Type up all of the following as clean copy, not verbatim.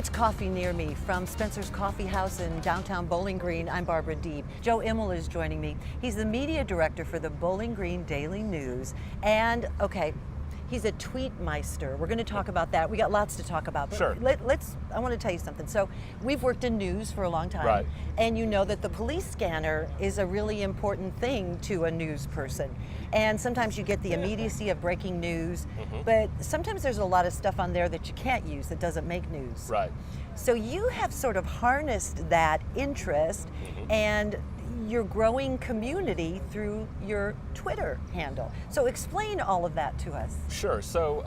It's Coffee Near Me from Spencer's Coffee House in downtown Bowling Green. I'm Barbara Deeb. Joe Immel is joining me. He's the media director for the Bowling Green Daily News. And, okay, he's a tweet meister. We're going to talk about that. We got lots to talk about. But sure. I want to tell you something. So we've worked in news for a long time. Right. And you know that the police scanner is a really important thing to a news person. And sometimes you get the immediacy of breaking news, but sometimes there's a lot of stuff on there that you can't use that doesn't make news. Right. So you have sort of harnessed that interest and your growing community through your Twitter handle. So explain all of that to us. Sure. So,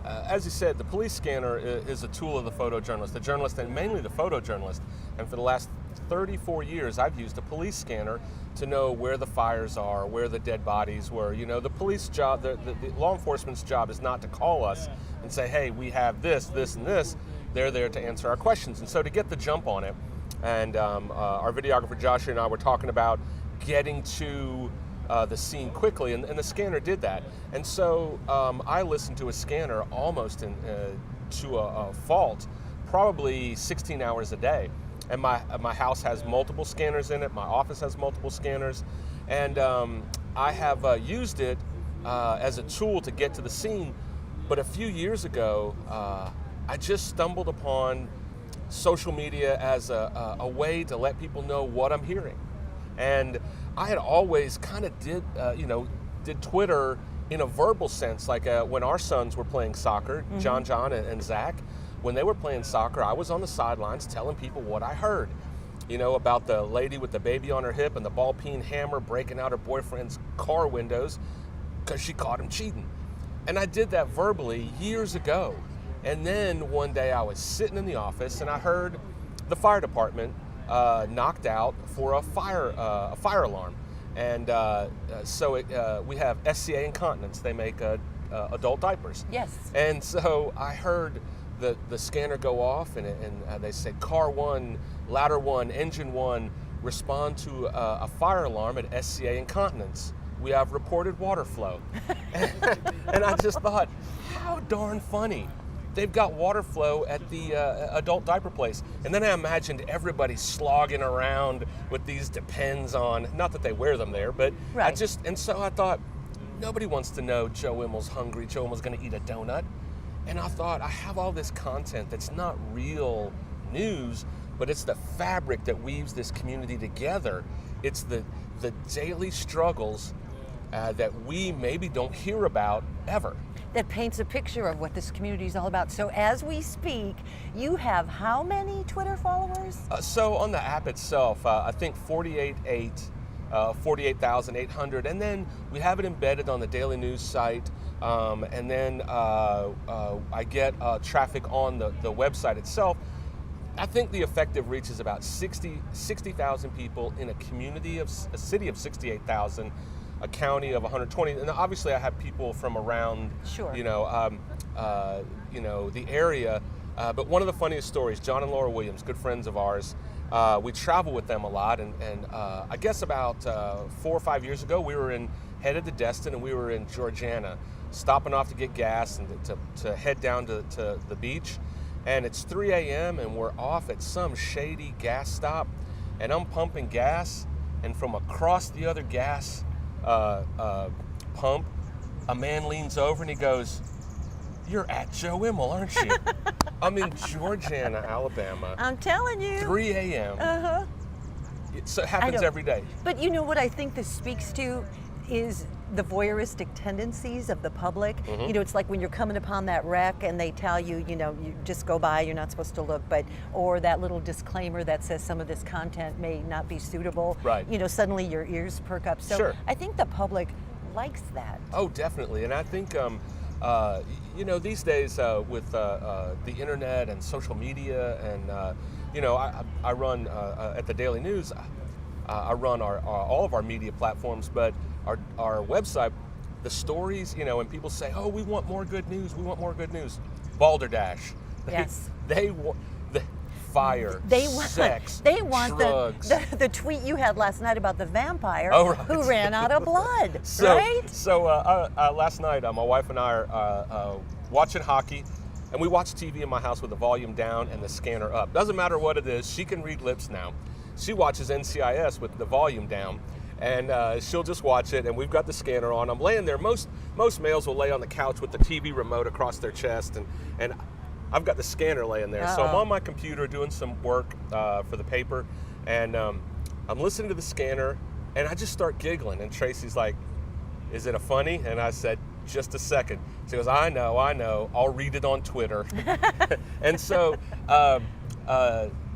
as you said, the police scanner is a tool of the journalist, and mainly the photojournalist. And for the last 34 years, I've used a police scanner to know where the fires are, where the dead bodies were. You know, the police job, the law enforcement's job is not to call us and say, hey, we have this, this, and this. They're there to answer our questions. And so to get the jump on it, and our videographer Joshua and I were talking about getting to the scene quickly, and the scanner did that. And so I listened to a scanner almost to a fault, probably 16 hours a day. And my house has multiple scanners in it. My office has multiple scanners. And I have used it as a tool to get to the scene. But a few years ago, I just stumbled upon social media as a way to let people know what I'm hearing. And I had always kind of did Twitter in a verbal sense, like when our sons were playing soccer, John and Zach. When they were playing soccer, I was on the sidelines telling people what I heard. You know, about the lady with the baby on her hip and the ball-peen hammer breaking out her boyfriend's car windows because she caught him cheating. And I did that verbally years ago. And then one day I was sitting in the office and I heard the fire department knocked out for a fire alarm. And so we have SCA Incontinence. They make adult diapers. Yes. And so I heard the scanner go off, and they said, car 1, ladder 1, engine 1, respond to a fire alarm at SCA Incontinence. We have reported water flow. And I just thought, how darn funny. They've got water flow at the adult diaper place. And then I imagined everybody slogging around with these Depends on, not that they wear them there, but right. And so I thought, nobody wants to know Joe Immel's hungry, Joe Immel's gonna eat a donut. And I thought, I have all this content that's not real news, but it's the fabric that weaves this community together. It's the daily struggles that we maybe don't hear about ever. That paints a picture of what this community is all about. So as we speak, you have how many Twitter followers? So on the app itself, I think 48,800, and then we have it embedded on the Daily News site, and then I get traffic on the website itself. I think the effective reach is about 60,000 people in a city of 68,000. A county of 120, and obviously I have people from around, sure. the area. But one of the funniest stories, John and Laura Williams, good friends of ours, we travel with them a lot, and I guess about 4 or 5 years ago, we were headed to Destin, and we were in Georgiana, stopping off to get gas and to head down to the beach. And it's 3 a.m. and we're off at some shady gas stop, and I'm pumping gas, and from across the other gas pump, a man leans over and he goes, "You're at Joe Immel, aren't you?" I'm in Georgiana, Alabama. I'm telling you. 3 a.m. So it happens every day. But you know what I think this speaks to is the voyeuristic tendencies of the public. You know, it's like when you're coming upon that wreck and they tell you, you just go by, you're not supposed to look, or that little disclaimer that says some of this content may not be suitable. Right. You know, suddenly your ears perk up. So sure. I think the public likes that. Oh, definitely. And I think, these days with the internet and social media, and, I run at the Daily News, I run all of our media platforms, but our website, the stories, and people say, oh, we want more good news, Balderdash. Yes. They want the fire, sex, they want drugs. the tweet you had last night about the vampire who right. ran out of blood, So right? last night, my wife and I are watching hockey. And we watch TV in my house with the volume down and the scanner up. Doesn't matter what it is, she can read lips now. She watches NCIS with the volume down, and she'll just watch it, and we've got the scanner on. I'm laying there. Most males will lay on the couch with the TV remote across their chest, and I've got the scanner laying there. So I'm on my computer doing some work for the paper, and I'm listening to the scanner, and I just start giggling, and Tracy's like, "Is it a funny?" And I said, "Just a second." She goes, I know, I'll read it on Twitter." And so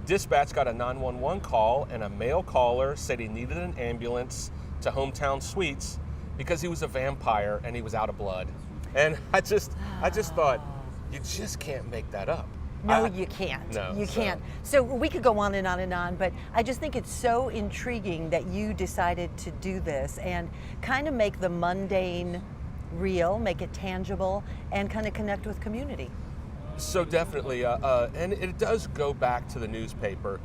dispatch got a 911 call, and a male caller said he needed an ambulance to Hometown Suites because he was a vampire and he was out of blood. And I just thought, you just can't make that up. No, you can't. No, you can't. So we could go on and on and on, but I just think it's so intriguing that you decided to do this and kind of make the mundane real, make it tangible, and kind of connect with community. So definitely, and it does go back to the newspaper.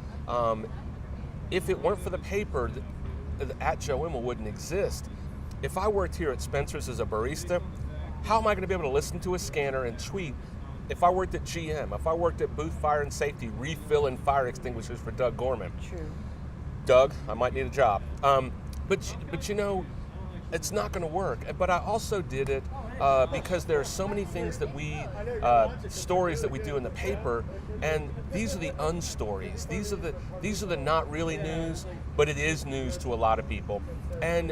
If it weren't for the paper, at Joe Immel wouldn't exist. If I worked here at Spencer's as a barista, how am I going to be able to listen to a scanner and tweet? If I worked at GM, if I worked at Booth Fire and Safety, refilling fire extinguishers for Doug Gorman. True. Doug, I might need a job. But you know, it's not going to work. But I also did it because there are so many things that stories that we do in the paper, and these are the unstories. These are the not really news, but it is news to a lot of people. And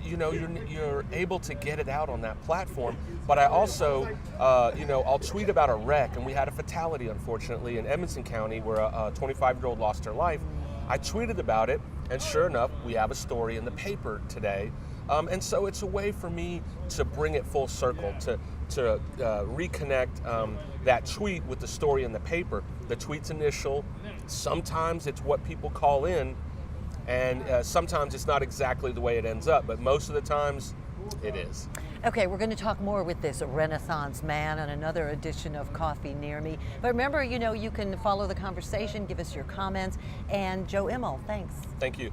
you know, you're able to get it out on that platform. But I also, you know, I'll tweet about a wreck, and we had a fatality, unfortunately, in Edmonson County where a 25-year-old lost her life. I tweeted about it, and sure enough, we have a story in the paper today. And so it's a way for me to bring it full circle, to reconnect that tweet with the story in the paper. The tweet's initial. Sometimes it's what people call in, and sometimes it's not exactly the way it ends up, but most of the times it is. Okay, we're going to talk more with this Renaissance man on another edition of Coffee Near Me. But remember, you know, you can follow the conversation, give us your comments, and Joe Immel, thanks. Thank you.